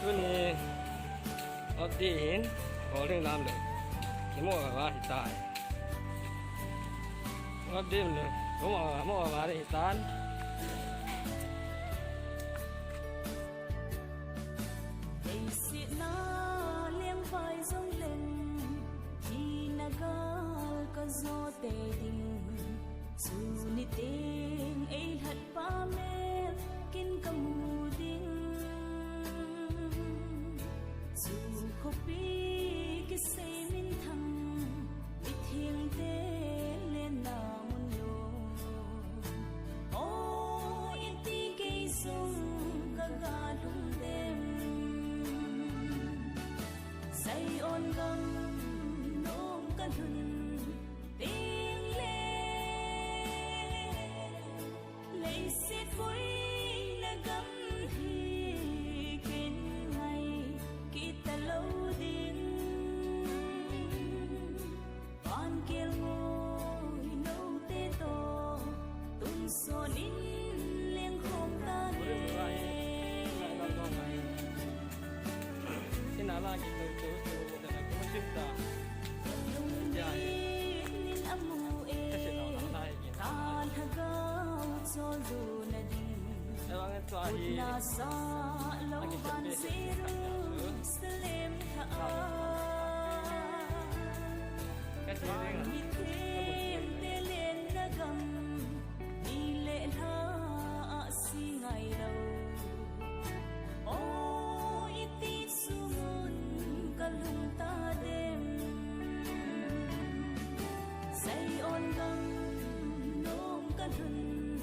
Lúc này ở điện có lên làm được cái mỏ vào hiện tại ở điện được có mỏ vào hiện tại gió tê tình dù ni tiếng ấy hạt ba mê kinh cầm tiếng dù khóc bi cái say min thăng bị thiêng tê lên là muôn lô ô yên ti cây sông cả gà lung đêm say ôn găng nôm cả hừng tiếng lên lấy xiết vui là gấm thì kín ngày kita lâu đến con kia ngồi nấu tê to tung xô nín liên không ta xin nói là cái từ là cũng chụp ta tan hagaw cho dù na đi na sa lâu ban zero slim tha ban mi thêm để lên na gam đi lệ la si ngày đầu ô iti sumun kalung ta đêm say on gam hừng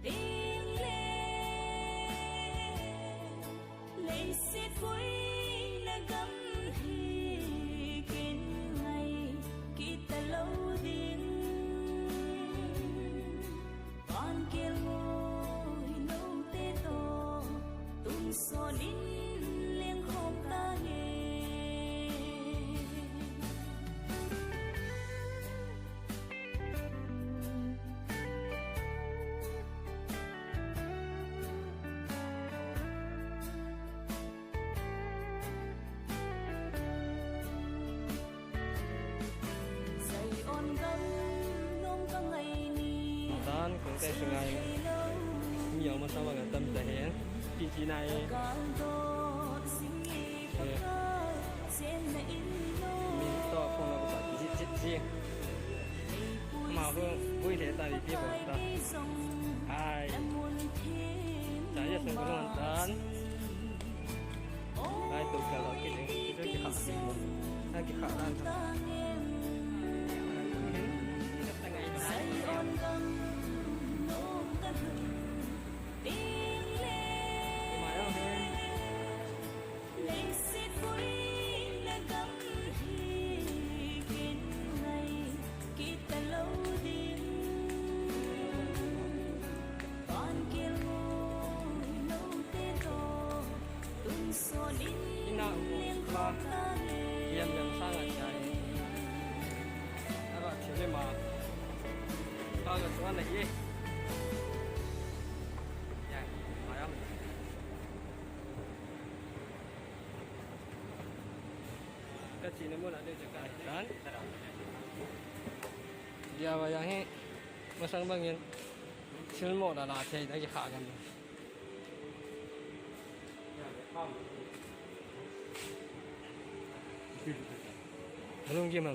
tiếng lên lấy xiết vui là gấm thì kín ngày kita lâu đến con kia ngồi nấu tê to tung xô nín liên không ta nghe cũng cái sự ngày nhiều mà sao mà tâm thể hiện chị này mình to không là một cái gì riêng mà không vui thế tại vì tiếp của ta ai trái cho sự hoàn toàn ai tụt cả rồi cái khả năng cái khả năng tiếng lên lấy xiết vui là gấm thì kín ngày kita lâu đến con kia ngồi nấu tê to tung xô nín liên không ta nghe em nhận sang ngày này các bạn chỉ mà ta được ăn này gì cái gì nó muốn là đưa cho cái đấy giờ bây giờ hết mà sang bao nhiêu xin một là thì đấy cái khả gần luôn kia mà